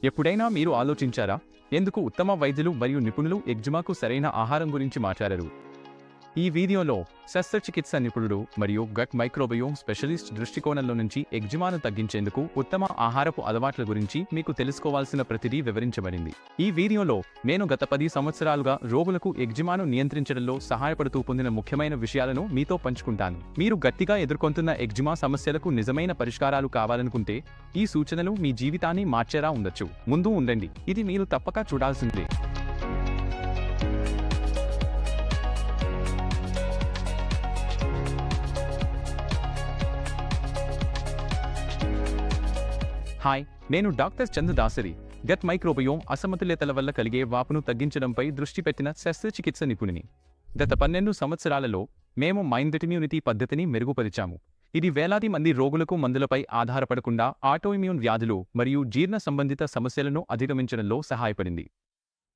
ఎప్పుడైనా మీరు ఆలోచించారా? ఎందుకు ఉత్తమ వైద్యులు మరియు నిపుణులు ఎగ్జిమాకు సరైన ఆహారం గురించి మాట్లాడరు? ఈ వీడియోలో శస్త్రచికిత్స నిపుణుడు మరియు గట్ మైక్రోబయోమ్ స్పెషలిస్ట్ దృష్టికోణంలో నుంచి ఎగ్జిమాను తగ్గించేందుకు ఉత్తమ ఆహారపు అలవాట్ల గురించి మీకు తెలుసుకోవాల్సిన ప్రతిదీ వివరించబడింది. ఈ వీడియోలో నేను గత 10 సంవత్సరాలుగా రోగులకు ఎగ్జిమాను నియంత్రించడంలో సహాయపడుతూ పొందిన ముఖ్యమైన విషయాలను మీతో పంచుకుంటాను. మీరు గట్టిగా ఎదుర్కొంటున్న ఎగ్జిమా సమస్యలకు నిజమైన పరిష్కారాలు కావాలనుకుంటే ఈ సూచనలు మీ జీవితాన్ని మార్చేలా ఉండొచ్చు. ముందు ఉండండి, ఇది మీరు తప్పక చూడాల్సిందే. హాయ్, నేను doctor Chandu Dasari, gut microbiome అసమతుల్యతల వల్ల కలిగే వాపును తగ్గించడంపై దృష్టి పెట్టిన శస్త్రచికిత్స నిపుణుని. గత 12 సంవత్సరాలలో మేము మైండ్ ఇమ్యూనిటీ పద్ధతిని మెరుగుపరిచాము. ఇది వేలాది మంది రోగులకు మందులపై ఆధారపడకుండా ఆటోఇమ్యూన్ వ్యాధులు మరియు జీర్ణ సంబంధిత సమస్యలను అధిగమించడంలో సహాయపడింది.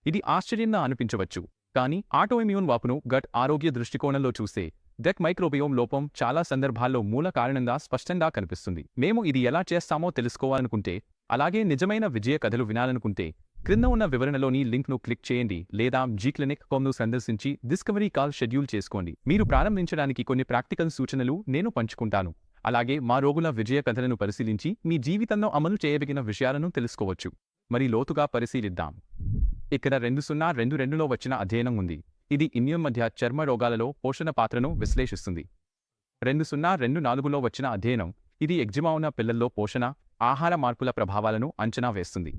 ఇది ఆశ్చర్యంగా అనిపించవచ్చు, కానీ ఆటోఇమ్యూన్ వాపును గట్ ఆరోగ్య దృష్టికోణంలో చూస్తే గట్ మైక్రోబయోమ్ లోపం చాలా సందర్భాల్లో మూల కారణంగా స్పష్టంగా కనిపిస్తుంది. మేము ఇది ఎలా చేస్తామో తెలుసుకోవాలనుకుంటే, అలాగే నిజమైన విజయ కథలు వినాలనుకుంటే క్రింద ఉన్న వివరణలోని లింక్ను క్లిక్ చేయండి లేదా gclinic.comను సందర్శించి డిస్కవరీ కాల్ షెడ్యూల్ చేసుకోండి. మీరు ప్రారంభించడానికి కొన్ని ప్రాక్టికల్ సూచనలు నేను పంచుకుంటాను. అలాగే మా రోగుల విజయ కథలను పరిశీలించి మీ జీవితంలో అమలు చేయదగిన విషయాలను తెలుసుకోవచ్చు. మరి లోతుగా పరిశీలిద్దాం. ఇక్కడ 2022లో వచ్చిన అధ్యయనం ఉంది. ఇది ఇమ్యూన్ మధ్య చర్మ రోగాలలో పోషణ పాత్రను విశ్లేషిస్తుంది. 2024లో వచ్చిన అధ్యయనం ఇది ఎగ్జిమా ఉన్న పిల్లల్లో పోషణ, ఆహార మార్పుల ప్రభావాలను అంచనా వేస్తుంది.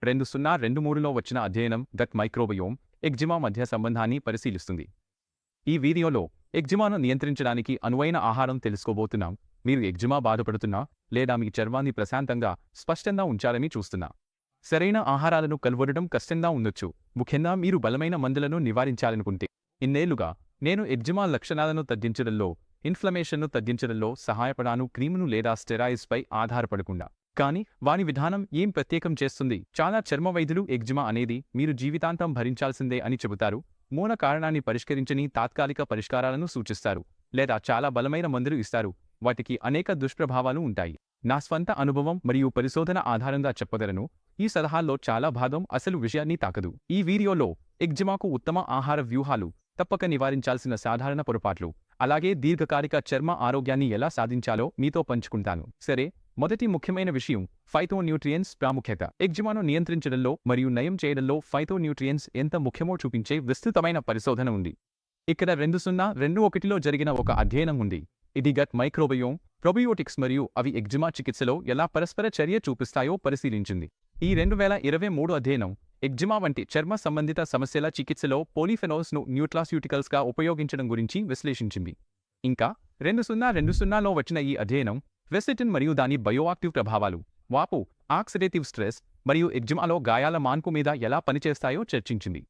2023లో వచ్చిన అధ్యయనం గట్ మైక్రోబయోమ్, ఎగ్జిమా మధ్య సంబంధాన్ని పరిశీలిస్తుంది. ఈ వీడియోలో ఎగ్జిమాను నియంత్రించడానికి అనువైన ఆహారం తెలుసుకోబోతున్నాం. మీరు ఎగ్జిమా బాధపడుతున్నా లేదా మీ చర్మాన్ని ప్రశాంతంగా, స్పష్టంగా ఉంచాలని చూస్తున్నా, సరైన ఆహారాలను కనుగొనడం కష్టంగా ఉండొచ్చు, ముఖ్యంగా మీరు బలమైన మందులను నివారించాలనుకుంటే. ఇన్నేళ్లుగా నేను ఎగ్జిమా లక్షణాలను తగ్గించడంలో, ఇన్ఫ్లమేషన్ను తగ్గించడంలో సహాయపడాను, క్రీమును లేదా స్టెరాయిడ్స్పై ఆధారపడకుండా. కానీ వాని విధానం ఏం ప్రత్యేకం చేస్తుంది? చాలా చర్మ వైద్యులు ఎగ్జిమా అనేది మీరు జీవితాంతం భరించాల్సిందే అని చెబుతారు, మూల కారణాన్ని పరిష్కరించని తాత్కాలిక పరిష్కారాలను సూచిస్తారు, లేదా చాలా బలమైన మందులు ఇస్తారు, వాటికి అనేక దుష్ప్రభావాలు ఉంటాయి. నా స్వంత అనుభవం మరియు పరిశోధన ఆధారంగా చెప్పగలను, ఈ సలహాల్లో చాలా భాగం అసలు విషయాన్ని తాకదు. ఈ వీడియోలో ఎగ్జిమాకు ఉత్తమ ఆహార వ్యూహాలు, తప్పక నివారించాల్సిన సాధారణ పొరపాట్లు, అలాగే దీర్ఘకాలిక చర్మ ఆరోగ్యాన్ని ఎలా సాధించాలో మీతో పంచుకుంటాను. సరే, మొదటి ముఖ్యమైన విషయం ఫైటోన్యూట్రియంట్స్ ప్రాముఖ్యత. ఎగ్జిమాను నియంత్రించడంలో మరియు నయం చేయడంలో ఫైటోన్యూట్రియంట్స్ ఎంత ముఖ్యమో చూపించే విస్తృతమైన పరిశోధన ఉంది. ఇక్కడ 2021లో జరిగిన ఒక అధ్యయనం ఉంది. ఇది గట్ మైక్రోబయోమ్, ప్రోబియోటిక్స్ మరియు అవి ఎగ్జిమా చికిత్సలో ఎలా పరస్పర చర్య చూపిస్తాయో పరిశీలించింది. ఈ 2023 అధ్యయనం ఎగ్జిమా వంటి చర్మ సంబంధిత సమస్యల చికిత్సలో పోలిఫెనాల్స్ను న్యూట్రాస్యూటికల్స్గా ఉపయోగించడం గురించి విశ్లేషించింది. ఇంకా 2020లో వచ్చిన ఈ అధ్యయనం క్వెర్సెటిన్ మరియు దాని బయోయాక్టివ్ ప్రభావాలు, వాపు, ఆక్సిడేటివ్ స్ట్రెస్ మరియు ఎగ్జిమాలో గాయాల మాన్పు మీద ఎలా పనిచేస్తాయో చర్చించింది.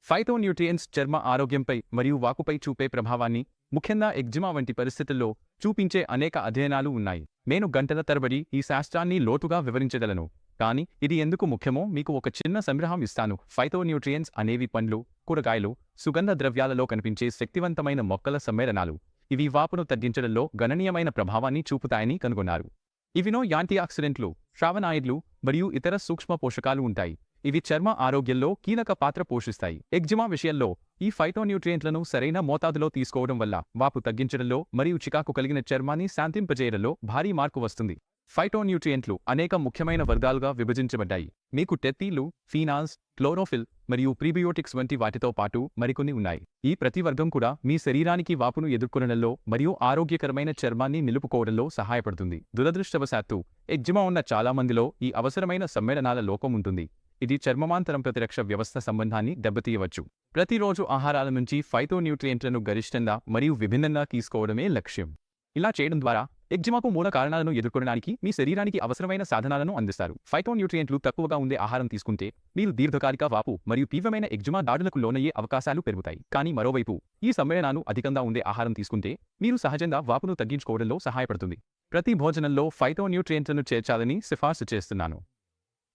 ఫైటోన్యూట్రియంట్స్ చర్మ ఆరోగ్యంపై మరియు వాకుపై చూపే ప్రభావాన్ని, ముఖ్యంగా ఎగ్జిమా వంటి పరిస్థితుల్లో చూపించే అనేక అధ్యయనాలు ఉన్నాయి. నేను గంటల తరబడి ఈ శాస్త్రాన్ని లోతుగా వివరించగలను, కానీ ఇది ఎందుకు ముఖ్యమో మీకు ఒక చిన్న సంగ్రహం ఇస్తాను. ఫైటోన్యూట్రియంట్స్ అనేవి పండ్లు, కూరగాయలు, సుగంధ ద్రవ్యాలలో కనిపించే శక్తివంతమైన మొక్కల సమ్మేళనాలు. ఇవి వాపును తగ్గించడంలో గణనీయమైన ప్రభావాన్ని చూపుతాయని కనుగొన్నారు. ఇవిలో యాంటీఆక్సిడెంట్లు, ఫ్లావనాయిడ్లు మరియు ఇతర సూక్ష్మ పోషకాలు ఉంటాయి. ఇవి చర్మ ఆరోగ్యంలో కీలక పాత్ర పోషిస్తాయి. ఎగ్జిమా విషయంలో ఈ ఫైటోన్యూట్రియంట్లను సరైన మోతాదులో తీసుకోవడం వల్ల వాపు తగ్గించడంలో మరియు చికాకు కలిగిన చర్మాన్ని శాంతింపజేయడంలో భారీ మార్పు వస్తుంది. ఫైటోన్యూట్రియంట్లు అనేక ముఖ్యమైన వర్గాలుగా విభజించబడ్డాయి. మీకు టెర్పీన్లు, ఫీనాల్స్, క్లోరోఫిల్ మరియు ప్రీబియోటిక్స్ వంటి వాటితో పాటు మరికొన్ని ఉన్నాయి. ఈ ప్రతి వర్గం కూడా మీ శరీరానికి వాపును ఎదుర్కొనడంలో మరియు ఆరోగ్యకరమైన చర్మాన్ని నిలుపుకోవడంలో సహాయపడుతుంది. దురదృష్టవశాత్తు ఎగ్జిమా ఉన్న చాలా మందిలో ఈ అవసరమైన సమ్మేళనాల లోపం ఉంటుంది. ఇది చర్మమాంతరం ప్రతిరక్ష వ్యవస్థ సంబంధాన్ని దెబ్బతీయవచ్చు. ప్రతిరోజు ఆహారాల నుంచి ఫైటోన్యూట్రియంట్లను గరిష్టంగా మరియు విభిన్నంగా తీసుకోవడమే లక్ష్యం. ఇలా చేయడం ద్వారా ఎగ్జిమాకు మూల కారణాలను ఎదుర్కొనడానికి మీ శరీరానికి అవసరమైన సాధనాలను అందిస్తారు. ఫైటోన్యూట్రియంట్లు తక్కువగా ఉండే ఆహారం తీసుకుంటే మీరు దీర్ఘకాలిక వాపు మరియు తీవ్రమైన ఎగ్జిమా దాడులకు లోనయ్యే అవకాశాలు పెరుగుతాయి. కానీ మరోవైపు ఈ సమ్మేళనాలు అధికంగా ఉండే ఆహారం తీసుకుంటే మీరు సహజంగా వాపును తగ్గించుకోవడంలో సహాయపడుతుంది. ప్రతి భోజనంలో ఫైటోన్యూట్రియంట్లను చేర్చాలని సిఫార్సు చేస్తున్నాను.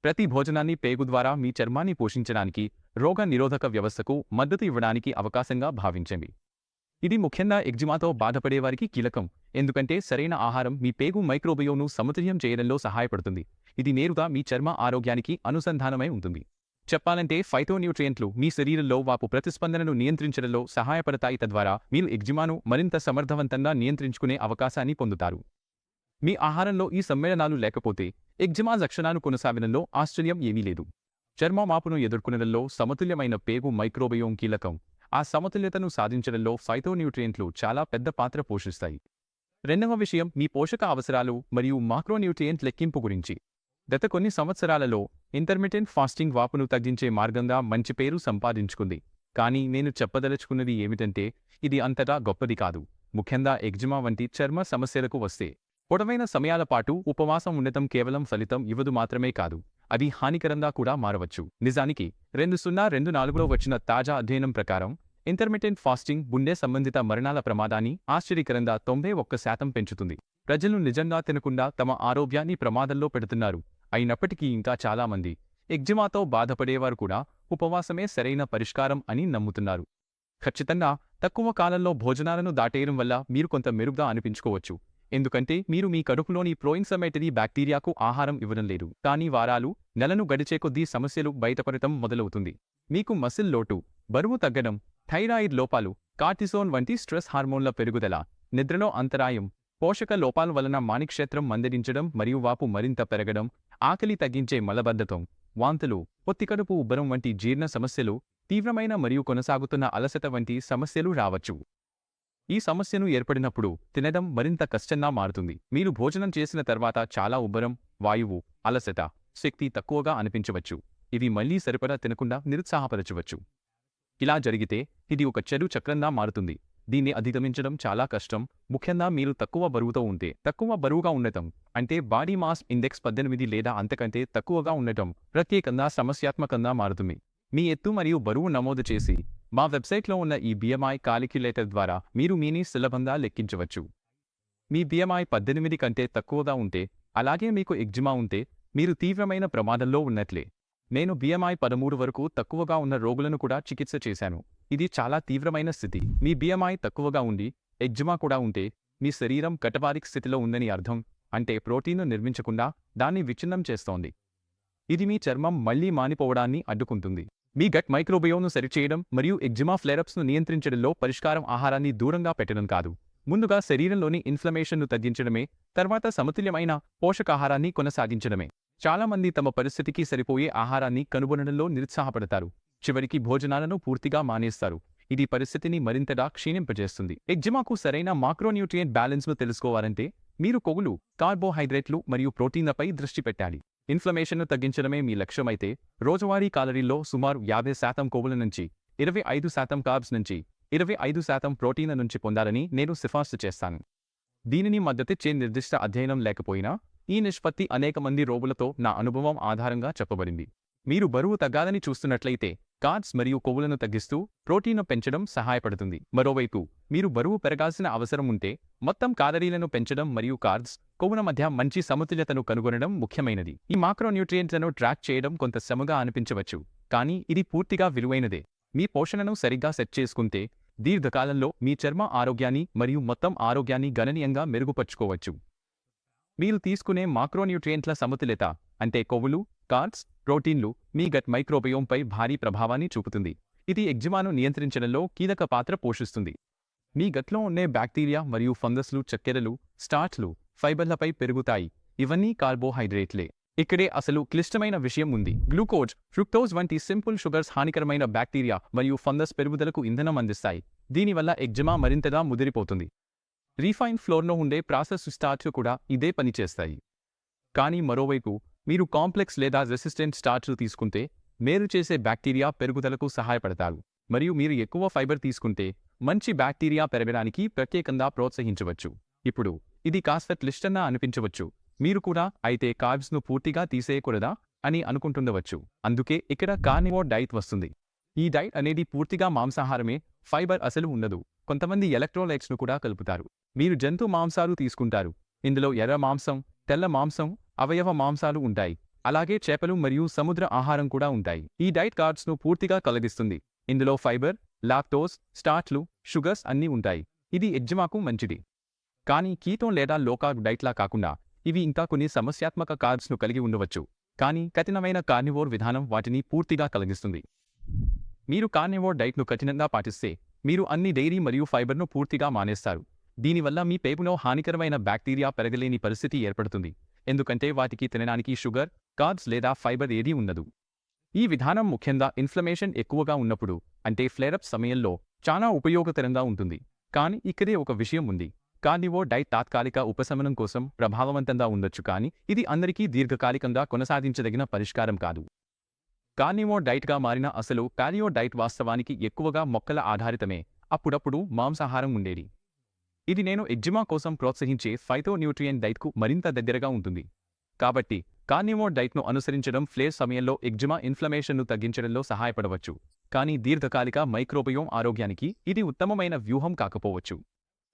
ప్రతి భోజనాన్ని పేగు ద్వారా మీ చర్మాన్ని పోషించడానికి, రోగ నిరోధక వ్యవస్థకు మద్దతు ఇవ్వడానికి అవకాశంగా భావించండి. ఇది ముఖ్యంగా ఎగ్జిమాతో బాధపడేవారికి కీలకం, ఎందుకంటే సరైన ఆహారం మీ పేగు మైక్రోబయోమ్ను సమతుల్యం చేయడంలో సహాయపడుతుంది. ఇది నేరుగా మీ చర్మ ఆరోగ్యానికి అనుసంధానమై ఉంటుంది. చెప్పాలంటే ఫైటోన్యూట్రియంట్లు మీ శరీరంలో వాపు ప్రతిస్పందనను నియంత్రించడంలో సహాయపడతాయి, తద్వారా మీరు ఎగ్జిమాను మరింత సమర్థవంతంగా నియంత్రించుకునే అవకాశాన్ని పొందుతారు. మీ ఆహారంలో ఈ సమ్మేళనాలు లేకపోతే ఎగ్జిమా లక్షణాలు కొనసాగడంలో ఆశ్చర్యం ఏమీ లేదు. చర్మ మాపును ఎదుర్కొనడంలో సమతుల్యమైన పేగు మైక్రోబయోమ్ కీలకం. ఆ సమతుల్యతను సాధించడంలో ఫైటోన్యూట్రియంట్లు చాలా పెద్ద పాత్ర పోషిస్తాయి. రెండవ విషయం మీ పోషక అవసరాలు మరియు మాక్రోన్యూట్రియంట్ లెక్కింపు గురించి. గత కొన్ని సంవత్సరాలలో ఇంటర్మిటెంట్ ఫాస్టింగ్ వాపును తగ్గించే మార్గంగా మంచి పేరు సంపాదించుకుంది. కానీ నేను చెప్పదలుచుకున్నది ఏమిటంటే ఇది అంతటా గొప్పది కాదు, ముఖ్యంగా ఎగ్జిమా వంటి చర్మ సమస్యలకు వస్తే. పొడవైన సమయాల పాటు ఉపవాసం ఉండటం కేవలం ఫలితం ఇవ్వదు మాత్రమే కాదు, అది హానికరంగా కూడా మారవచ్చు. నిజానికి 2024లో వచ్చిన తాజా అధ్యయనం ప్రకారం ఇంటర్మిటెంట్ ఫాస్టింగ్ గుండె సంబంధిత మరణాల ప్రమాదాన్ని ఆశ్చర్యకరంగా 91% పెంచుతుంది. ప్రజలు నిజంగా తినకుండా తమ ఆరోగ్యాన్ని ప్రమాదంలో పెడుతున్నారు. అయినప్పటికీ ఇంకా చాలామంది ఎగ్జిమాతో బాధపడేవారు కూడా ఉపవాసమే సరైన పరిష్కారం అని నమ్ముతున్నారు. ఖచ్చితంగా తక్కువ కాలంలో భోజనాలను దాటేయడం వల్ల మీరు కొంత మెరుగ్గా అనిపించుకోవచ్చు, ఎందుకంటే మీరు మీ కడుపులోని ప్రోఇన్ఫ్లమేటరీ బ్యాక్టీరియాకు ఆహారం ఇవ్వడం లేదు. కానీ వారాలు, నెలను గడిచే కొద్దీ సమస్యలు బయటపడటం మొదలవుతుంది. మీకు మసిల్ లోటు, బరువు తగ్గడం, థైరాయిడ్ లోపాలు, కార్టిసోన్ వంటి స్ట్రెస్ హార్మోన్ల పెరుగుదల, నిద్రలో అంతరాయం, పోషక లోపాల వలన మాణిక్షేత్రం మందగించడం మరియు వాపు మరింత పెరగడం, ఆకలి తగ్గించే మలబద్ధకం, వాంతులు, పొత్తికడుపు ఉబ్బరం వంటి జీర్ణ సమస్యలు, తీవ్రమైన మరియు కొనసాగుతున్న అలసట వంటి సమస్యలు రావచ్చు. ఈ సమస్యను ఏర్పడినప్పుడు తినడం మరింత కష్టంగా మారుతుంది. మీరు భోజనం చేసిన తర్వాత చాలా ఉబ్బరం, వాయువు, అలసట, శక్తి తక్కువగా అనిపించవచ్చు. ఇవి మళ్లీ సరిపడా తినకుండా నిరుత్సాహపరచవచ్చు. ఇలా జరిగితే ఇది ఒక చెడు చక్రంగా మారుతుంది. దీన్ని అధిగమించడం చాలా కష్టం, ముఖ్యంగా మీరు తక్కువ బరువుతో ఉంటే. తక్కువ బరువుగా ఉండటం అంటే బాడీ మాస్ ఇండెక్స్ 18 లేదా అంతకంటే తక్కువగా ఉండటం ప్రత్యేకంగా సమస్యాత్మకంగా మారుతుంది. మీ ఎత్తు మరియు బరువు నమోదు చేసి మా వెబ్సైట్లో ఉన్న ఈ BMI కాలిక్యులేటర్ ద్వారా మీరు మీని సులభంగా లెక్కించవచ్చు. మీ BMI 18 కంటే తక్కువగా ఉంటే, అలాగే మీకు ఎగ్జిమా ఉంటే, మీరు తీవ్రమైన ప్రమాదంలో ఉన్నట్లే. నేను BMI 13 వరకు తక్కువగా ఉన్న రోగులను కూడా చికిత్స చేశాను. ఇది చాలా తీవ్రమైన స్థితి. మీ BMI తక్కువగా ఉండి ఎగ్జిమా కూడా ఉంటే మీ శరీరం కటబారిక్ స్థితిలో ఉందని అర్థం. అంటే ప్రోటీన్ను నిర్మించకుండా దాన్ని విచ్ఛిన్నం చేస్తోంది. ఇది మీ చర్మం మళ్లీ మానిపోవడాన్ని అడ్డుకుంటుంది. మీ గట్ మైక్రోబయోమ్ను సరిచేయడం మరియు ఎగ్జిమా ఫ్లేరప్స్ను నియంత్రించడంలో పరిష్కారం ఆహారాన్ని దూరంగా పెట్టడం కాదు. ముందుగా శరీరంలోని ఇన్ఫ్లమేషన్ను తగ్గించడమే, తర్వాత సమతుల్యమైన పోషకాహారాన్ని కొనసాగించడమే. చాలామంది తమ పరిస్థితికి సరిపోయే ఆహారాన్ని కనుగొనడంలో నిరుత్సాహపడతారు. చివరికి భోజనాలను పూర్తిగా మానేస్తారు. ఇది పరిస్థితిని మరింతగా క్షీణింపజేస్తుంది. ఎగ్జిమాకు సరైన మాక్రోన్యూట్రియంట్ బ్యాలెన్స్ను తెలుసుకోవాలంటే మీరు కొవ్వులు, కార్బోహైడ్రేట్లు మరియు ప్రోటీన్లపై దృష్టి పెట్టాలి. ఇన్ఫ్లమేషన్ను తగ్గించడమే మీ లక్ష్యమైతే రోజువారీ కాలరీల్లో సుమారు 50% కొవ్వుల నుంచి, 25% కార్బ్స్ నుంచి, 25% ప్రోటీన్ల నుంచి పొందాలని నేను సిఫార్సు చేస్తాను. దీనిని మద్దతిచ్చే నిర్దిష్ట అధ్యయనం లేకపోయినా ఈ నిష్పత్తి అనేక మంది రోగులతో నా అనుభవం ఆధారంగా చెప్పబడింది. మీరు బరువు తగ్గాలని చూస్తున్నట్లయితే కార్బ్స్ మరియు కొవ్వులను తగ్గిస్తూ ప్రోటీన్ను పెంచడం సహాయపడుతుంది. మరోవైపు మీరు బరువు పెరగాల్సిన అవసరం ఉంటే మొత్తం కాలరీలను పెంచడం మరియు కార్బ్స్, కొవ్వుల మధ్య మంచి సమతుల్యతను కనుగొనడం ముఖ్యమైనది. ఈ మాక్రోన్యూట్రియంట్లను ట్రాక్ చేయడం కొంత శ్రమగా అనిపించవచ్చు, కానీ ఇది పూర్తిగా విలువైనదే. మీ పోషణను సరిగ్గా సెట్ చేసుకుంటే దీర్ఘకాలంలో మీ చర్మ ఆరోగ్యాన్ని మరియు మొత్తం ఆరోగ్యాన్ని గణనీయంగా మెరుగుపరుచుకోవచ్చు. మీరు తీసుకునే మాక్రోన్యూట్రియంట్ల సమతుల్యత అంటే కొవ్వులు, కార్బ్స్, ప్రోటీన్లు మీ గట్ మైక్రోబయోమ్పై భారీ ప్రభావాన్ని చూపుతుంది. ఇది ఎగ్జిమాను నియంత్రించడంలో కీలక పాత్ర పోషిస్తుంది. మీ గట్లో ఉండే బ్యాక్టీరియా మరియు ఫంగస్లు చక్కెరలు, స్టార్చ్లు, ఫైబర్లపై పెరుగుతాయి. ఇవన్నీ కార్బోహైడ్రేట్లే. ఇక్కడే అసలు క్లిష్టమైన విషయం ఉంది. గ్లూకోజ్, ఫ్రుక్టోజ్ వంటి సింపుల్ షుగర్స్ హానికరమైన బ్యాక్టీరియా మరియు ఫంగస్ పెరుగుదలకు ఇంధనం అందిస్తాయి. దీనివల్ల ఎగ్జిమా మరింతగా ముదిరిపోతుంది. రీఫైన్ ఫ్లోర్లో ఉండే ప్రాసెస్ స్టార్చ్ కూడా ఇదే పనిచేస్తాయి. కానీ మరోవైపు మీరు కాంప్లెక్స్ లేదా రెసిస్టెంట్ స్టార్చ్లు తీసుకుంటే మేలు చేసే బ్యాక్టీరియా పెరుగుదలకు సహాయపడతారు. మరియు మీరు ఎక్కువ ఫైబర్ తీసుకుంటే మంచి బ్యాక్టీరియా పెరగడానికి ప్రత్యేకంగా ప్రోత్సహించవచ్చు. ఇప్పుడు ఇది కాస్త క్లిష్టంగా అనిపించవచ్చు. మీరు కూడా అయితే కార్బ్స్ను పూర్తిగా తీసేయకూడదా అని అనుకుంటుండవచ్చు. అందుకే ఇక్కడ కార్నివోర్ డైట్ వస్తుంది. ఈ డైట్ అనేది పూర్తిగా మాంసాహారమే, ఫైబర్ అసలు ఉండదు. కొంతమంది ఎలక్ట్రోలైట్స్ను కూడా కలుపుతారు. మీరు జంతు మాంసాలు తీసుకుంటారు. ఇందులో ఎర్ర మాంసం, తెల్ల మాంసం, అవయవ మాంసాలు ఉంటాయి. అలాగే చేపలు మరియు సముద్ర ఆహారం కూడా ఉంటాయి. ఈ డైట్ కార్బ్స్ను పూర్తిగా కలగిస్తుంది. ఇందులో ఫైబర్, లాక్టోస్, స్టార్చ్లు, షుగర్స్ అన్నీ ఉంటాయి. ఇది ఎగ్జిమాకు మంచిది. కానీ కీటోన్ లేదా లో కార్బ్ డైట్లా కాకుండా ఇవి ఇంకా కొన్ని సమస్యాత్మక కార్బ్స్ను కలిగి ఉండవచ్చు. కానీ కఠినమైన కార్నివోర్ విధానం వాటిని పూర్తిగా కలిగిస్తుంది. మీరు కార్నివోర్ డైట్ను కఠినంగా పాటిస్తే మీరు అన్ని డైరీ మరియు ఫైబర్ను పూర్తిగా మానేస్తారు. దీనివల్ల మీ పేగులో హానికరమైన బ్యాక్టీరియా పెరగలేని పరిస్థితి ఏర్పడుతుంది, ఎందుకంటే వాటికి తినడానికి షుగర్, కార్బ్స్ లేదా ఫైబర్ ఏదీ ఉండదు. ఈ విధానం ముఖ్యంగా ఇన్ఫ్లమేషన్ ఎక్కువగా ఉన్నప్పుడు, అంటే ఫ్లేరప్ సమయంలో చాలా ఉపయోగకరంగా ఉంటుంది. కానీ ఇక్కడే ఒక విషయం ఉంది. కార్నివోర్ డైట్ తాత్కాలిక ఉపశమనం కోసం ప్రభావవంతంగా ఉండొచ్చు, కానీ ఇది అందరికీ దీర్ఘకాలికంగా కొనసాగించదగిన పరిష్కారం కాదు. కార్నివోర్ డైట్గా మారిన అసలు పాలియో డైట్ వాస్తవానికి ఎక్కువగా మొక్కల ఆధారితమే. అప్పుడప్పుడు మాంసాహారం ఉండేది. ఇది నేను ఎగ్జిమా కోసం ప్రోత్సహించే ఫైటోన్యూట్రియంట్ డైట్కు మరింత దగ్గరగా ఉంటుంది. కాబట్టి కార్నివోర్ డైట్ను అనుసరించడం ఫ్లేర్ సమయంలో ఎగ్జిమా ఇన్ఫ్లమేషన్ను తగ్గించడంలో సహాయపడవచ్చు, కానీ దీర్ఘకాలిక మైక్రోబయోమ్ ఆరోగ్యానికి ఇది ఉత్తమమైన వ్యూహం కాకపోవచ్చు.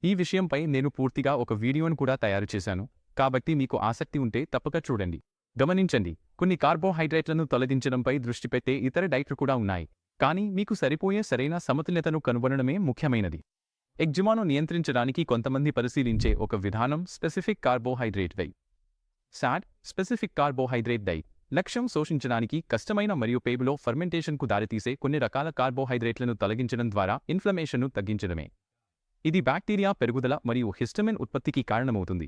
ఈ విషయంపై నేను పూర్తిగా ఒక వీడియోను కూడా తయారు చేశాను, కాబట్టి మీకు ఆసక్తి ఉంటే తప్పక చూడండి. గమనించండి, కొన్ని కార్బోహైడ్రేట్లను తొలగించడంపై దృష్టి పెట్టే ఇతర డైట్లు కూడా ఉన్నాయి, కానీ మీకు సరిపోయే సరైన సమతుల్యతను కనుగొనడమే ముఖ్యమైనది. ఎగ్జిమాను నియంత్రించడానికి కొంతమంది పరిశీలించే ఒక విధానం specific carbohydrate diet. Sad specific carbohydrate diet లక్ష్యం శోషించడానికి కష్టమైన మరియు పేగులో ఫర్మెంటేషన్కు దారితీసే కొన్ని రకాల కార్బోహైడ్రేట్లను తొలగించడం ద్వారా ఇన్ఫ్లమేషన్ను తగ్గించడమే. ఇది బ్యాక్టీరియా పెరుగుదల మరియు హిస్టమిన్ ఉత్పత్తికి కారణమవుతుంది.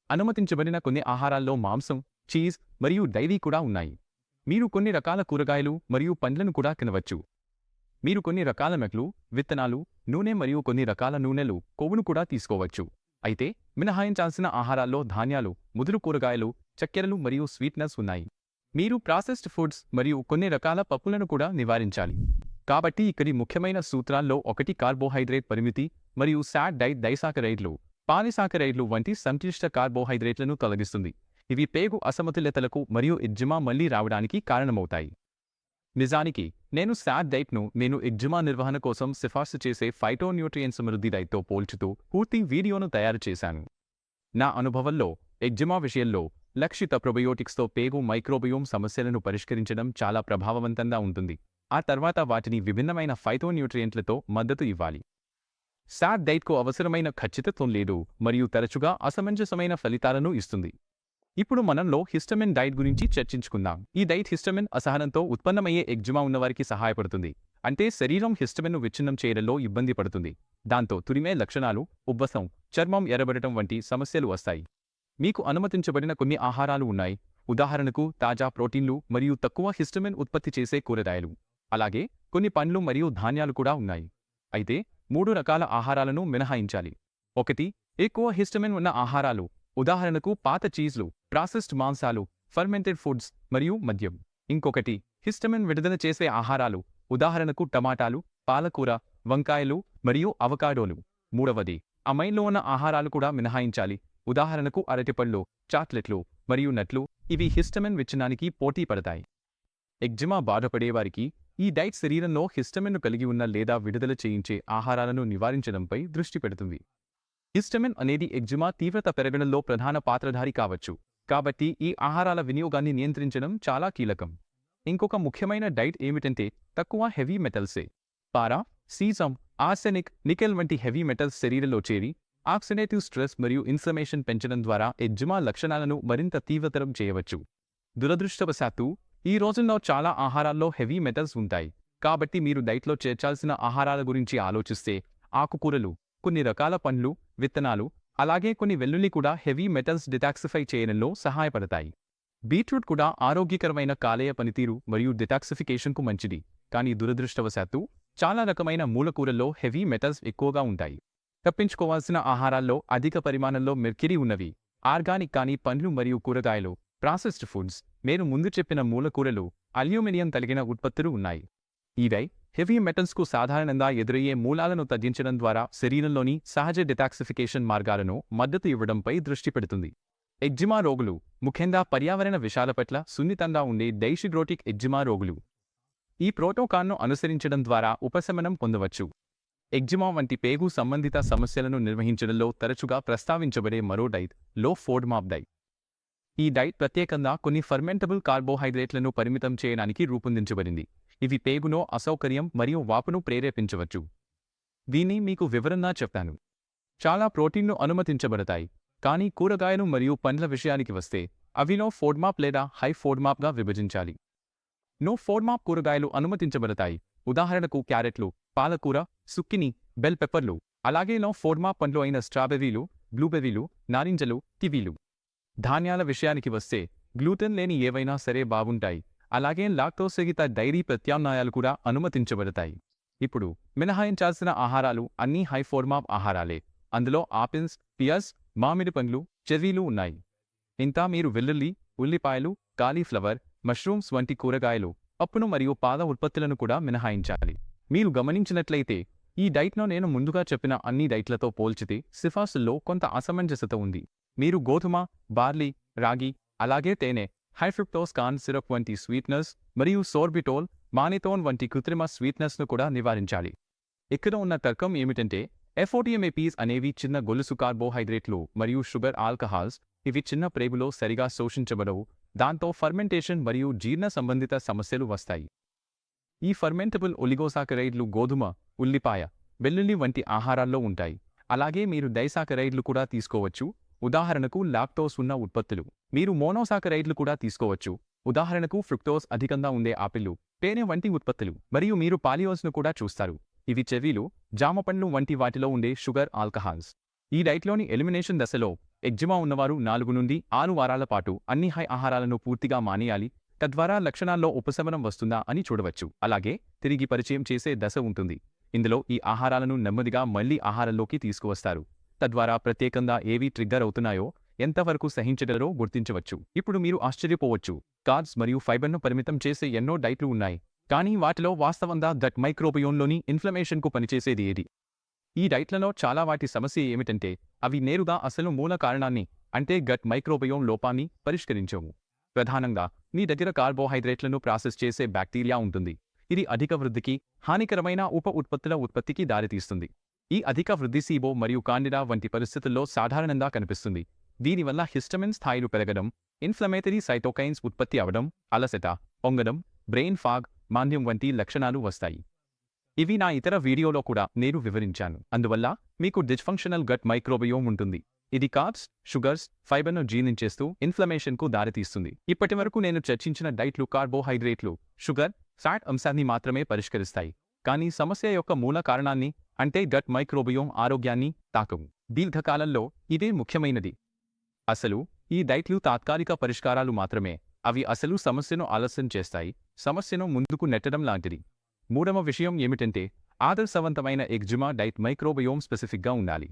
అనుమతించబడిన కొన్ని ఆహారాల్లో మాంసం, చీజ్ మరియు డైరీ కూడా ఉన్నాయి. మీరు కొన్ని రకాల కూరగాయలు మరియు పండ్లను కూడా తినవచ్చు. మీరు కొన్ని రకాల మెట్లు, విత్తనాలు, నూనె మరియు కొన్ని రకాల నూనెలు, కొవ్వును కూడా తీసుకోవచ్చు. అయితే మినహాయించాల్సిన ఆహారాల్లో ధాన్యాలు, ముదురు కూరగాయలు, చక్కెరలు మరియు స్వీట్నర్స్ ఉన్నాయి. మీరు ప్రాసెస్డ్ ఫుడ్స్ మరియు కొన్ని రకాల పప్పులను కూడా నివారించాలి. కాబట్టి ఇక్కడి ముఖ్యమైన సూత్రాల్లో ఒకటి కార్బోహైడ్రేట్ పరిమితి మరియు సాడ్ డైట్ డైసాకరైడ్లు, పాలిసాకరైడ్లు వంటి సంక్లిష్ట కార్బోహైడ్రేట్లను తొలగిస్తుంది. ఇవి పేగు అసమతుల్యతలకు మరియు ఎగ్జిమా మళ్లీ రావడానికి కారణమవుతాయి. నిజానికి నేను సాడ్ డైట్ను నేను ఎగ్జిమా నిర్వహణ కోసం సిఫార్సు చేసే ఫైటోన్యూట్రియంట్ సమృద్ధి డైట్తో పోల్చుతూ పూర్తి వీడియోను తయారు చేశాను. నా అనుభవంలో ఎగ్జిమా విషయంలో లక్షిత ప్రొబయోటిక్స్తో పేగు మైక్రోబయోమ్ సమస్యలను పరిష్కరించడం చాలా ప్రభావవంతంగా ఉంటుంది. ఆ తర్వాత వాటిని విభిన్నమైన ఫైటోన్యూట్రియంట్లతో మద్దతు ఇవ్వాలి. సాడ్ డైట్కు అవసరమైన ఖచ్చితత్వం లేదు మరియు తరచుగా అసమంజసమైన ఫలితాలను ఇస్తుంది. ఇప్పుడు మనంలో హిస్టమిన్ డైట్ గురించి చర్చించుకుందాం. ఈ డైట్ హిస్టమిన్ అసహనంతో ఉత్పన్నమయ్యే ఎగ్జిమా ఉన్నవారికి సహాయపడుతుంది. అంటే శరీరం హిస్టమిన్ను విచ్ఛిన్నం చేయడంలో ఇబ్బంది పడుతుంది. దాంతో తురిమే లక్షణాలు, ఉబ్బసం, చర్మం ఎర్రబడటం వంటి సమస్యలు వస్తాయి. మీకు అనుమతించబడిన కొన్ని ఆహారాలు ఉన్నాయి. ఉదాహరణకు తాజా ప్రోటీన్లు మరియు తక్కువ హిస్టమిన్ ఉత్పత్తి చేసే కూరగాయలు. అలాగే కొన్ని పండ్లు మరియు ధాన్యాలు కూడా ఉన్నాయి. అయితే 3 రకాల ఆహారాలను మినహాయించాలి. 1. ఎక్కువ హిస్టమిన్ ఉన్న ఆహారాలు, ఉదాహరణకు పాత చీజ్లు, ప్రాసెస్డ్ మాంసాలు, ఫర్మెంటెడ్ ఫుడ్స్ మరియు మద్యం. ఇంకొకటి హిస్టమిన్ విడుదల చేసే ఆహారాలు, ఉదాహరణకు టమాటాలు, పాలకూర, వంకాయలు మరియు అవకాడోలు. 3వది అమైన్లో ఉన్న ఆహారాలు కూడా మినహాయించాలి, ఉదాహరణకు అరటిపళ్ళు, చాక్లెట్లు మరియు నట్లు. ఇవి హిస్టమిన్ విచ్ఛిన్నానికి పోటీ పడతాయి. ఎగ్జిమా బాధపడేవారికి ఈ డైట్ శరీరంలో హిస్టమిన్ను కలిగి ఉన్న లేదా విడుదల చేయించే ఆహారాలను నివారించడంపై దృష్టి పెడుతుంది. హిస్టమిన్ అనేది ఎగ్జిమా తీవ్రత పెరగడంలో ప్రధాన పాత్రధారి కావచ్చు, కాబట్టి ఈ ఆహారాల వినియోగాన్ని నియంత్రించడం చాలా కీలకం. ఇంకొక ముఖ్యమైన డైట్ ఏమిటంటే తక్కువ హెవీ మెటల్సే. పారా, సీజమ్, ఆర్సెనిక్, నికెల్ వంటి హెవీ మెటల్స్ శరీరంలో చేరి ఆక్సిడేటివ్ స్ట్రెస్ మరియు ఇన్ఫ్లమేషన్ పెంచడం ద్వారా ఎగ్జిమా లక్షణాలను మరింత తీవ్రతరం చేయవచ్చు. దురదృష్టవశాత్తు ఈ రోజుల్లో చాలా ఆహారాల్లో హెవీ మెటల్స్ ఉంటాయి. కాబట్టి మీరు డైట్లో చేర్చాల్సిన ఆహారాల గురించి ఆలోచిస్తే ఆకుకూరలు, కొన్ని రకాల పండ్లు, విత్తనాలు, అలాగే కొన్ని వెల్లుల్లి కూడా హెవీ మెటల్స్ డిటాక్సిఫై చేయడంలో సహాయపడతాయి. బీట్రూట్ కూడా ఆరోగ్యకరమైన కాలేయ పనితీరు మరియు డిటాక్సిఫికేషన్కు మంచిది, కానీ దురదృష్టవశాత్తు చాలా రకమైన మూలకూరల్లో హెవీ మెటల్స్ ఎక్కువగా ఉంటాయి. తప్పించుకోవాల్సిన ఆహారాల్లో అధిక పరిమాణంలో మెర్క్యూరీ ఉన్నవి ఆర్గానిక్ కాని పండ్లు మరియు కూరగాయలు, ప్రాసెస్డ్ ఫుడ్స్, నేను ముందు చెప్పిన మూలకూరలు, అల్యూమినియం కలిగిన ఉత్పత్తులు ఉన్నాయి. ఇవై హెవీ మెటల్స్కు సాధారణంగా ఎదురయ్యే మూలాలను తగ్గించడం ద్వారా శరీరంలోని సహజ డిటాక్సిఫికేషన్ మార్గాలను మద్దతు ఇవ్వడంపై దృష్టి పెడుతుంది. ఎగ్జిమా రోగులు, ముఖ్యంగా పర్యావరణ విషయాల పట్ల సున్నితంగా ఉండే డైషిగ్రోటిక్ ఎగ్జిమా రోగులు ఈ ప్రోటోకాల్ను అనుసరించడం ద్వారా ఉపశమనం పొందవచ్చు. ఎగ్జిమా వంటి పేగు సంబంధిత సమస్యలను నిర్వహించడంలో తరచుగా ప్రస్తావించబడే మరో డైట్ లో ఫోడ్మాప్ డైట్. ఈ డైట్ ప్రత్యేకంగా కొన్ని ఫర్మెంటబుల్ కార్బోహైడ్రేట్లను పరిమితం చేయడానికి రూపొందించబడింది. ఇవి పేగులో అసౌకర్యం మరియు వాపును ప్రేరేపించవచ్చు. దీన్ని మీకు వివరంగా చెప్తాను. చాలా ప్రోటీన్లు అనుమతించబడతాయి, కానీ కూరగాయలు మరియు పండ్ల విషయానికి వస్తే అవిలో ఫోడ్మాప్ లేదా హై ఫోడ్మాప్గా విభజించాలి. నో ఫోడ్మాప్ కూరగాయలు అనుమతించబడతాయి, ఉదాహరణకు క్యారెట్లు, పాలకూర, సుక్కిని, బెల్ పెప్పర్లు. అలాగే నో ఫోడ్మాప్ పండ్లు అయిన స్ట్రాబెర్రీలు, బ్లూబెర్రీలు, నారింజలు, కివీలు. ధాన్యాల విషయానికి వస్తే గ్లూటెన్ లేని ఏవైనా సరే బాగుంటాయి, అలాగే లాక్టోసహిత డైరీ ప్రత్యామ్నాయాలు కూడా అనుమతించబడతాయి. ఇప్పుడు మినహాయించాల్సిన ఆహారాలు అన్నీ హై ఫోడ్మాప్ ఆహారాలే. అందులో ఆపిల్స్, పియర్స్, మామిడి పండ్లు, చెర్రీలు ఉన్నాయి. ఇంకా మీరు వెల్లుల్లి, ఉల్లిపాయలు, కాలీఫ్లవర్, మష్రూమ్స్ వంటి కూరగాయలు, పప్పును మరియు పాల ఉత్పత్తులను కూడా మినహాయించాలి. మీరు గమనించినట్లయితే ఈ డైట్లో నేను ముందుగా చెప్పిన అన్ని డైట్లతో పోల్చితే సిఫార్సుల్లో కొంత అసమంజసత ఉంది. మీరు గోధుమ, బార్లీ, రాగి, అలాగే తేనె, హై ఫ్రుక్టోస్ కార్న్ సిరప్ వంటి స్వీట్నర్స్ మరియు సోర్బిటోల్, మానిటోన్ వంటి కృత్రిమ స్వీట్నర్స్ను కూడా నివారించాలి. ఇక్కడ ఉన్న తర్కం ఏమిటంటే FODMAPs అనేవి చిన్న గొలుసు కార్బోహైడ్రేట్లు మరియు షుగర్ ఆల్కహాల్స్. ఇవి చిన్న ప్రేగులో సరిగా శోషించబడవు, దాంతో ఫర్మెంటేషన్ మరియు జీర్ణ సంబంధిత సమస్యలు వస్తాయి. ఈ ఫర్మెంటబుల్ ఒలిగోసాకరైడ్లు గోధుమ, ఉల్లిపాయ, వెల్లుల్లి వంటి ఆహారాల్లో ఉంటాయి. అలాగే మీరు డైసాకరైడ్లు కూడా తీసుకోవచ్చు, ఉదాహరణకు లాక్టోస్ ఉన్న ఉత్పత్తులు. మీరు మోనోసాకరైడ్లు కూడా తీసుకోవచ్చు, ఉదాహరణకు ఫ్రుక్టోస్ అధికంగా ఉండే ఆపిల్లు, తేనె వంటి ఉత్పత్తులు. మరియు మీరు పాలియోస్ను కూడా చూస్తారు. ఇవి చెర్రీలు, జామపండ్లు వంటి వాటిలో ఉండే షుగర్ ఆల్కహాల్స్. ఈ డైట్లోని ఎలిమినేషన్ దశలో ఎగ్జిమా ఉన్నవారు 4 నుండి 6 వారాల పాటు అన్ని హై ఆహారాలను పూర్తిగా మానేయాలి. తద్వారా లక్షణాల్లో ఉపశమనం వస్తుందా అని చూడవచ్చు. అలాగే తిరిగి పరిచయం చేసే దశ ఉంటుంది. ఇందులో ఈ ఆహారాలను నెమ్మదిగా మళ్లీ ఆహారంలోకి తీసుకువస్తారు. తద్వారా ప్రత్యేకంగా ఏవి ట్రిగ్గర్ అవుతున్నాయో, ఎంతవరకు సహించగలరో గుర్తించవచ్చు. ఇప్పుడు మీరు ఆశ్చర్యపోవచ్చు, కార్బ్స్ మరియు ఫైబర్ను పరిమితం చేసే ఎన్నో డైట్లు ఉన్నాయి, కానీ వాటిలో వాస్తవంగా గట్ మైక్రోబయోమ్లోని ఇన్ఫ్లమేషన్కు పనిచేసేది ఏది? ఈ డైట్లలో చాలా వాటి సమస్య ఏమిటంటే అవి నేరుగా అసలు మూల కారణాన్ని, అంటే గట్ మైక్రోబయోమ్ లోపాన్ని పరిష్కరించవు. ప్రధానంగా మీ దగ్గర కార్బోహైడ్రేట్లను ప్రాసెస్ చేసే బ్యాక్టీరియా ఉంటుంది. ఇది అధిక వృద్ధికి, హానికరమైన ఉప ఉత్పత్తుల ఉత్పత్తికి దారితీస్తుంది. ఈ అధిక వృద్ధి సీబో మరియు కాండిడా వంటి పరిస్థితుల్లో సాధారణంగా కనిపిస్తుంది. దీనివల్ల హిస్టమిన్ స్థాయిలు పెరగడం, ఇన్ఫ్లమేటరీ సైటోకైన్స్ ఉత్పత్తి అవడం, అలసట, పొంగడం, బ్రెయిన్ ఫాగ్, మాంద్యం వంటి లక్షణాలు వస్తాయి. ఇవి నా ఇతర వీడియోలో కూడా నేను వివరించాను. అందువల్ల మీకు డిస్ఫంక్షనల్ గట్ మైక్రోబయోమ్ ఉంటుంది. ఇది కార్బ్స్, షుగర్స్, ఫైబర్ను జీర్ణించేస్తూ ఇన్ఫ్లమేషన్కు దారితీస్తుంది. ఇప్పటివరకు నేను చర్చించిన డైట్లు కార్బోహైడ్రేట్లు, షుగర్, ఫ్యాట్ అంశాన్ని మాత్రమే పరిష్కరిస్తాయి, కానీ సమస్య యొక్క మూల కారణాన్ని, అంటే గట్ మైక్రోబయోమ్ ఆరోగ్యాన్ని తాకవు. దీర్ఘకాలంలో ఇదే ముఖ్యమైనది. అసలు ఈ డైట్లు తాత్కాలిక పరిష్కారాలు మాత్రమే. అవి అసలు సమస్యను ఆలస్యం చేస్తాయి, సమస్యను ముందుకు నెట్టడం లాంటిది. మూడవ విషయం ఏమిటంటే ఆదర్శవంతమైన ఎగ్జిమా డైట్ మైక్రోబయోమ్ స్పెసిఫిక్గా ఉండాలి.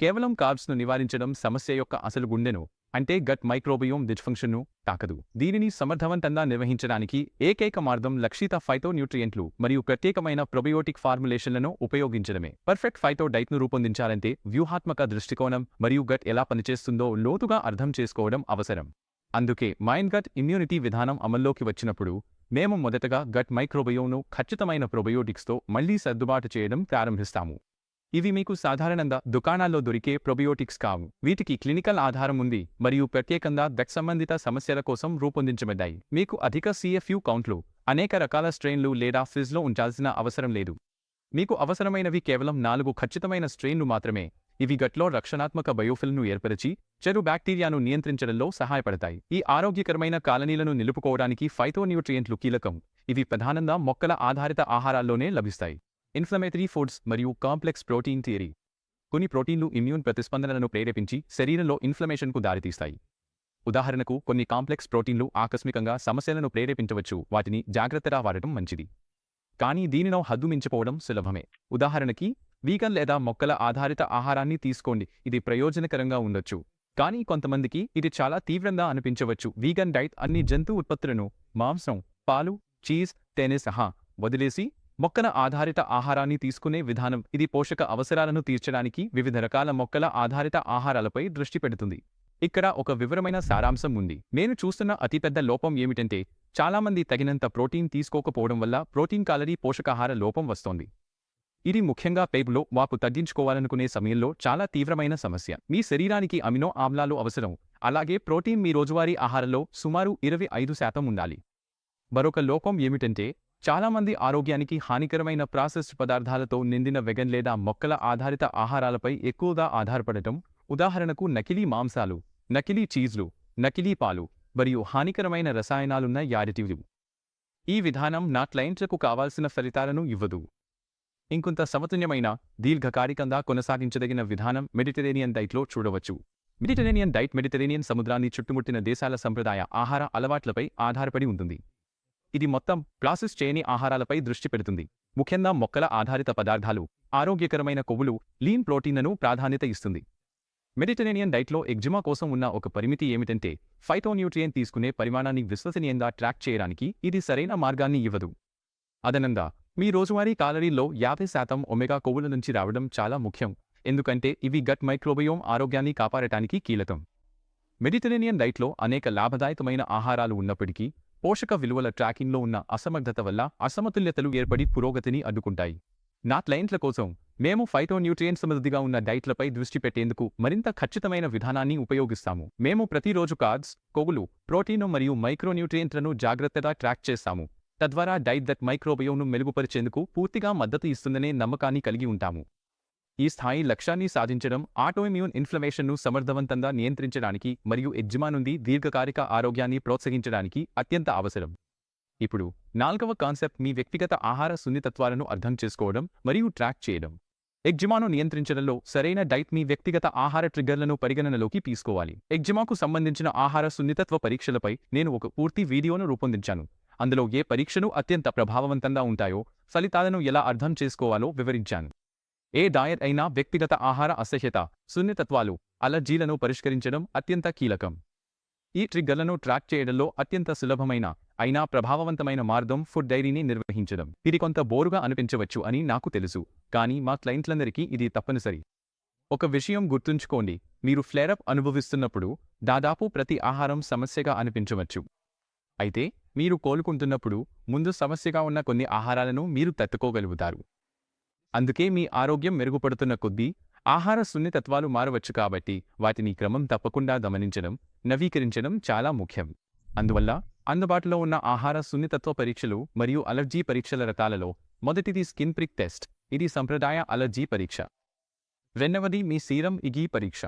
కేవలం కార్బ్స్ను నివారించడం సమస్య యొక్క అసలు గుండెను, అంటే గట్ మైక్రోబయోమ్ డిస్ఫంక్షన్ను తాకదు. దీనిని సమర్థవంతంగా నిర్వహించడానికి ఏకైక మార్గం లక్షిత ఫైటోన్యూట్రియంట్లు మరియు ప్రత్యేకమైన ప్రొబయోటిక్ ఫార్ములేషన్లను ఉపయోగించడమే. పర్ఫెక్ట్ ఫైటో డైట్ను రూపొందించాలంటే వ్యూహాత్మక దృష్టికోణం మరియు గట్ ఎలా పనిచేస్తుందో లోతుగా అర్థం చేసుకోవడం అవసరం. అందుకే మైండ్ గట్ ఇమ్యూనిటీ విధానం అమల్లోకి వచ్చినప్పుడు మేము మొదటగా గట్ మైక్రోబయోమ్ను ఖచ్చితమైన ప్రొబయోటిక్స్తో మళ్లీ సర్దుబాటు చేయడం ప్రారంభిస్తాము. ఇవి మీకు సాధారణంగా దుకాణాల్లో దొరికే ప్రొబయోటిక్స్ కావు. వీటికి క్లినికల్ ఆధారం ఉంది మరియు ప్రత్యేకంగా గట్ సంబంధిత సమస్యల కోసం రూపొందించబడ్డాయి. మీకు అధిక CFU కౌంట్లు, అనేక రకాల స్ట్రెయిన్లు లేదా ఫ్రిజ్లో ఉంచాల్సిన అవసరం లేదు. మీకు అవసరమైనవి కేవలం 4 ఖచ్చితమైన స్ట్రెయిన్లు మాత్రమే. ఇవి గట్లో రక్షణాత్మక బయోఫిల్ను ఏర్పరిచి చెడు బ్యాక్టీరియాను నియంత్రించడంలో సహాయపడతాయి. ఈ ఆరోగ్యకరమైన కాలనీలను నిలుపుకోవడానికి ఫైటోన్యూట్రియంట్లు కీలకం. ఇవి ప్రధానంగా మొక్కల ఆధారిత ఆహారాల్లోనే లభిస్తాయి. ఇన్ఫ్లమేటరీ ఫుడ్స్ మరియు కాంప్లెక్స్ ప్రోటీన్ థియరీ. కొన్ని ప్రోటీన్లు ఇమ్యూన్ ప్రతిస్పందనలను ప్రేరేపించి శరీరంలో ఇన్ఫ్లమేషన్కు దారితీస్తాయి. ఉదాహరణకు కొన్ని కాంప్లెక్స్ ప్రోటీన్లు ఆకస్మికంగా సమస్యలను ప్రేరేపించవచ్చు. వాటిని జాగ్రత్తగా వాడటం మంచిది. కానీ దీనిలో హద్దు మించిపోవడం సులభమే. ఉదాహరణకి వీగన్ లేదా మొక్కల ఆధారిత ఆహారాన్ని తీసుకోండి. ఇది ప్రయోజనకరంగా ఉండొచ్చు, కానీ కొంతమందికి ఇది చాలా తీవ్రంగా అనిపించవచ్చు. వీగన్ డైట్ అన్ని జంతు ఉత్పత్తులను, మాంసం, పాలు, చీజ్, తేనె సహా వదిలేసి మొక్కల ఆధారిత ఆహారాన్ని తీసుకునే విధానం. ఇది పోషక అవసరాలను తీర్చడానికి వివిధ రకాల మొక్కల ఆధారిత ఆహారాలపై దృష్టి పెడుతుంది. ఇక్కడ ఒక వివరమైన సారాంశం ఉంది. నేను చూస్తున్న అతిపెద్ద లోపం ఏమిటంటే చాలామంది తగినంత ప్రోటీన్ తీసుకోకపోవడం వల్ల ప్రోటీన్ కాలరీ పోషకాహార లోపం వస్తోంది. ఇది ముఖ్యంగా పేగులో వాపు తగ్గించుకోవాలనుకునే సమయంలో చాలా తీవ్రమైన సమస్య. మీ శరీరానికి అమినో ఆమ్లాలు అవసరం, అలాగే ప్రోటీన్ మీ రోజువారీ ఆహారంలో సుమారు 25% ఉండాలి. మరొక లోపం ఏమిటంటే చాలామంది ఆరోగ్యానికి హానికరమైన ప్రాసెస్డ్ పదార్థాలతో నిండిన వెగన్ లేదా మొక్కల ఆధారిత ఆహారాలపై ఎక్కువగా ఆధారపడటం, ఉదాహరణకు నకిలీ మాంసాలు, నకిలీ చీజ్లు, నకిలీ పాలు మరియు హానికరమైన రసాయనాలున్న యాడిటివ్లు. ఈ విధానం నా క్లయింట్లకు కావాల్సిన ఫలితాలను ఇవ్వదు. ఇంకొంత సమతుల్యమైన, దీర్ఘకాలికంగా కొనసాగించదగిన విధానం మెడిటరేనియన్ డైట్లో చూడవచ్చు. మెడిటరేనియన్ డైట్ మెడిటరేనియన్ సముద్రాన్ని చుట్టుముట్టిన దేశాల సంప్రదాయ ఆహార అలవాట్లపై ఆధారపడి ఉంటుంది. ఇది మొత్తం ప్రాసెస్ చేయని ఆహారాలపై దృష్టి పెడుతుంది, ముఖ్యంగా మొక్కల ఆధారిత పదార్థాలు, ఆరోగ్యకరమైన కొవ్వులు, లీన్ ప్రోటీన్లను ప్రాధాన్యత ఇస్తుంది. మెడిటరేనియన్ డైట్లో ఎగ్జిమా కోసం ఉన్న ఒక పరిమితి ఏమిటంటే ఫైటోన్యూట్రియం తీసుకునే పరిమాణాన్ని విశ్వసనీయంగా ట్రాక్ చేయడానికి ఇది సరైన మార్గాన్ని ఇవ్వదు. అదనంగా, మీ రోజువారీ కాలరీల్లో 50% ఒమేగా కొవ్వుల నుంచి రావడం చాలా ముఖ్యం, ఎందుకంటే ఇవి గట్ మైక్రోబయోమ్ ఆరోగ్యాన్ని కాపాడటానికి కీలకం. మెడిటరేనియన్ డైట్లో అనేక లాభదాయకమైన ఆహారాలు ఉన్నప్పటికీ, పోషక విలువల ట్రాకింగ్లో ఉన్న అసమర్థత వల్ల అసమతుల్యతలు ఏర్పడి పురోగతిని అడ్డుకుంటాయి. నా క్లయింట్ల కోసం మేము ఫైటోన్యూట్రియం సమృద్ధిగా ఉన్న డైట్లపై దృష్టి పెట్టేందుకు మరింత ఖచ్చితమైన విధానాన్ని ఉపయోగిస్తాము. మేము ప్రతిరోజు కార్బ్స్, కొవ్వులు, ప్రోటీన్ మరియు మైక్రోన్యూట్రియంట్లను జాగ్రత్తగా ట్రాక్ చేస్తాము, తద్వారా డైట్ దట్ మైక్రోబయోమ్ను మెరుగుపరిచేందుకు పూర్తిగా మద్దతు ఇస్తుందనే నమ్మకాన్ని కలిగి ఉంటాము. ఈ స్థాయి లక్ష్యాన్ని సాధించడం ఆటోఇమ్యూన్ ఇన్ఫ్లమేషన్ను సమర్థవంతంగా నియంత్రించడానికి మరియు ఎగ్జిమా నుండి దీర్ఘకాలిక ఆరోగ్యాన్ని ప్రోత్సహించడానికి అత్యంత అవసరం. ఇప్పుడు 4వ కాన్సెప్ట్ మీ వ్యక్తిగత ఆహార సున్నితత్వాలను అర్థం చేసుకోవడం మరియు ట్రాక్ చేయడం. ఎగ్జిమాను నియంత్రించడంలో సరైన డైట్ మీ వ్యక్తిగత ఆహార ట్రిగ్గర్లను పరిగణనలోకి తీసుకోవాలి. ఎగ్జిమాకు సంబంధించిన ఆహార సున్నితత్వ పరీక్షలపై నేను ఒక పూర్తి వీడియోను రూపొందించాను. అందులో ఏ పరీక్షలు అత్యంత ప్రభావవంతంగా ఉంటాయో, ఫలితాలను ఎలా అర్థం చేసుకోవాలో వివరించాను. ఏ డయట్ అయినా వ్యక్తిగత ఆహార అసహ్యత, సున్నితత్వాలు, అలర్జీలను పరిష్కరించడం అత్యంత కీలకం. ఈ ట్రిగ్గర్లను ట్రాక్ చేయడంలో అత్యంత సులభమైన, అయినా ప్రభావవంతమైన మార్గం ఫుడ్ డైరీని నిర్వహించడం. ఇది కొంత బోరుగా అనిపించవచ్చు అని నాకు తెలుసు, కానీ మా క్లయింట్లందరికీ ఇది తప్పనిసరి. ఒక విషయం గుర్తుంచుకోండి, మీరు ఫ్లేరప్ అనుభవిస్తున్నప్పుడు దాదాపు ప్రతి ఆహారం సమస్యగా అనిపించవచ్చు. అయితే మీరు కోలుకుంటున్నప్పుడు ముందు సమస్యగా ఉన్న కొన్ని ఆహారాలను మీరు తట్టుకోగలుగుతారు. అందుకే మీ ఆరోగ్యం మెరుగుపడుతున్న కొద్దీ ఆహార సున్నితత్వాలు మారవచ్చు, కాబట్టి వాటిని క్రమం తప్పకుండా గమనించడం, నవీకరించడం చాలా ముఖ్యం. అందువల్ల అందుబాటులో ఉన్న ఆహార సున్నితత్వ పరీక్షలు మరియు అలర్జీ పరీక్షల రకాలలో మొదటిది స్కిన్ ప్రిక్ టెస్ట్. ఇది సంప్రదాయ అలర్జీ పరీక్ష. రెండవది మీ సీరం ఇగీ పరీక్ష.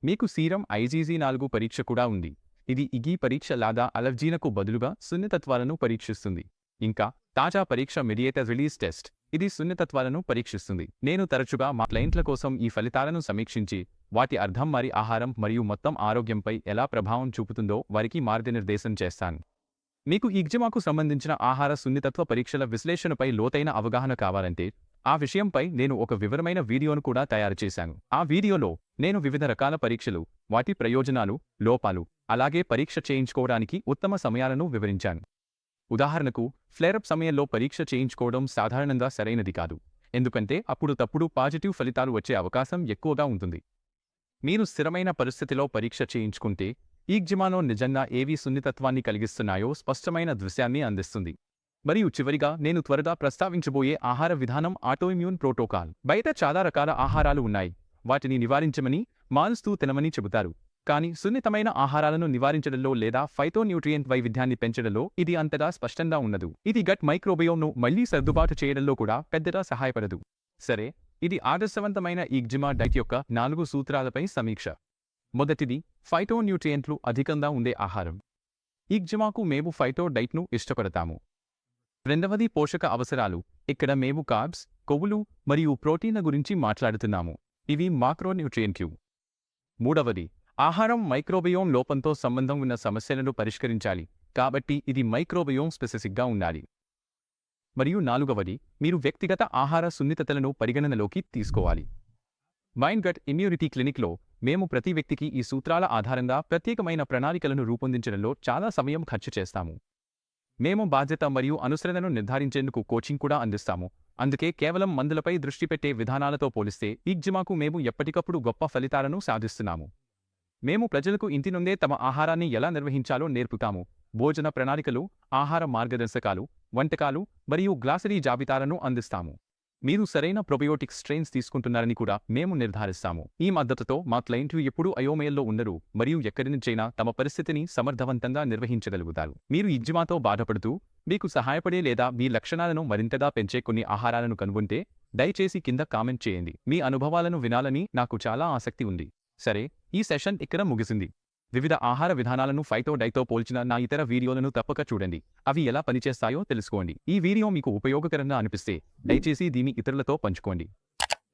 మీకు సీరం IgG4 పరీక్ష కూడా ఉంది. ఇది ఇగీ పరీక్ష లేదా అలర్జీనకు బదులుగా సున్నితత్వాలను పరీక్షిస్తుంది. ఇంకా తాజా పరీక్ష మీడియేటర్ రిలీజ్ టెస్ట్. ఇది సున్నితత్వాలను పరీక్షిస్తుంది. నేను తరచుగా మా క్లయింట్ల కోసం ఈ ఫలితాలను సమీక్షించి వాటి అర్థం వారి ఆహారం మరియు మొత్తం ఆరోగ్యంపై ఎలా ప్రభావం చూపుతుందో వారికి మార్గనిర్దేశం చేస్తాను. మీకు ఎగ్జిమాకు సంబంధించిన ఆహార సున్నితత్వ పరీక్షల విశ్లేషణపై లోతైన అవగాహన కావాలంటే ఆ విషయంపై నేను ఒక వివరమైన వీడియోను కూడా తయారు చేశాను. ఆ వీడియోలో నేను వివిధ రకాల పరీక్షలు, వాటి ప్రయోజనాలు, లోపాలు, అలాగే పరీక్ష చేయించుకోవడానికి ఉత్తమ సమయాలను వివరించాను. ఉదాహరణకు, ఫ్లేరప్ సమయంలో పరీక్ష చేయించుకోవడం సాధారణంగా సరైనది కాదు, ఎందుకంటే అప్పుడు తప్పుడు పాజిటివ్ ఫలితాలు వచ్చే అవకాశం ఎక్కువగా ఉంటుంది. మీరు స్థిరమైన పరిస్థితిలో పరీక్ష చేయించుకుంటే ఎగ్జిమాలో నిజంగా ఏవి సున్నితత్వాన్ని కలిగిస్తున్నాయో స్పష్టమైన దృశ్యాన్ని అందిస్తుంది. మరియు చివరిగా నేను త్వరగా ప్రస్తావించబోయే ఆహార విధానం ఆటోఇమ్యూన్ ప్రోటోకాల్. బయట చాలా రకాల ఆహారాలు ఉన్నాయి, వాటిని నివారించమని, మారుస్తూ తినమని చెబుతారు. కానీ సున్నితమైన ఆహారాలను నివారించడంలో లేదా ఫైటోన్యూట్రియంట్ వైవిధ్యాన్ని పెంచడంలో ఇది అంతగా స్పష్టంగా ఉండదు. ఇది గట్ మైక్రోబయోమ్ను మళ్లీ సర్దుబాటు చేయడంలో కూడా పెద్దగా సహాయపడదు. సరే, ఇది ఆదర్శవంతమైన ఎగ్జిమా డైట్ యొక్క 4 సూత్రాలపై సమీక్ష. మొదటిది, ఫైటోన్యూట్రియంట్లు అధికంగా ఉండే ఆహారం. ఎగ్జిమాకు మేము ఫైటో డైట్ను ఇష్టపడతాము. రెండవది, పోషక అవసరాలు. ఇక్కడ మేము కార్బ్స్, కొవ్వులు మరియు ప్రోటీన్ల గురించి మాట్లాడుతున్నాము. ఇవి మాక్రోన్యూట్రియంట్లు. మూడవది, ఆహారం మైక్రోబయోమ్ లోపంతో సంబంధం ఉన్న సమస్యలను పరిష్కరించాలి, కాబట్టి ఇది మైక్రోబయోమ్ స్పెసిఫిక్గా ఉండాలి. మరియు నాలుగవది, మీరు వ్యక్తిగత ఆహార సున్నితతలను పరిగణనలోకి తీసుకోవాలి. మైండ్ గట్ ఇమ్యూనిటీ క్లినిక్లో మేము ప్రతి వ్యక్తికి ఈ సూత్రాల ఆధారంగా ప్రత్యేకమైన ప్రణాళికలను రూపొందించడంలో చాలా సమయం ఖర్చు చేస్తాము. మేము బాధ్యత మరియు అనుసరణను నిర్ధారించేందుకు కోచింగ్ కూడా అందిస్తాము. అందుకే కేవలం మందులపై దృష్టి పెట్టే విధానాలతో పోలిస్తే ఎగ్జిమాకు మేము ఎప్పటికప్పుడు గొప్ప ఫలితాలను సాధిస్తున్నాము. మేము ప్రజలకు ఇంటి నుండే తమ ఆహారాన్ని ఎలా నిర్వహించాలో నేర్పుతాము. భోజన ప్రణాళికలు, ఆహార మార్గదర్శకాలు, వంటకాలు మరియు గ్లాసరీ జాబితాలను అందిస్తాము. మీరు సరైన ప్రొబయోటిక్ స్ట్రెయిన్స్ తీసుకుంటున్నారని కూడా మేము నిర్ధారిస్తాము. ఈ మద్దతుతో మా క్లయింట్లు ఎప్పుడూ అయోమయంలో ఉండరు మరియు ఎక్కడి నుంచైనా తమ పరిస్థితిని సమర్థవంతంగా నిర్వహించగలుగుతారు. మీరు ఎగ్జిమాతో బాధపడుతూ మీకు సహాయపడే లేదా మీ లక్షణాలను మరింతగా పెంచే కొన్ని ఆహారాలను కనుగొంటే దయచేసి కింద కామెంట్ చేయండి. మీ అనుభవాలను వినాలని నాకు చాలా ఆసక్తి ఉంది. సరే, ఈ సెషన్ ఇక్కడ ముగిసింది. వివిధ ఆహార విధానాలను ఫైటో డైట్తో పోల్చిన నా ఇతర వీడియోలను తప్పక చూడండి. అవి ఎలా పనిచేస్తాయో తెలుసుకోండి. ఈ వీడియో మీకు ఉపయోగకరంగా అనిపిస్తే దయచేసి దీన్ని ఇతరులతో పంచుకోండి.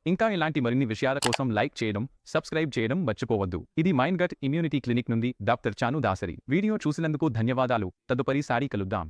ఇంకా ఇలాంటి మరిన్ని విషయాల కోసం లైక్ చేయడం, సబ్స్క్రైబ్ చేయడం మర్చిపోవద్దు. ఇది మైండ్ గట్ ఇమ్యూనిటీ క్లినిక్ నుండి డాక్టర్ చాను దాసరి. వీడియో చూసినందుకు ధన్యవాదాలు. తదుపరిసారి కలుద్దాం.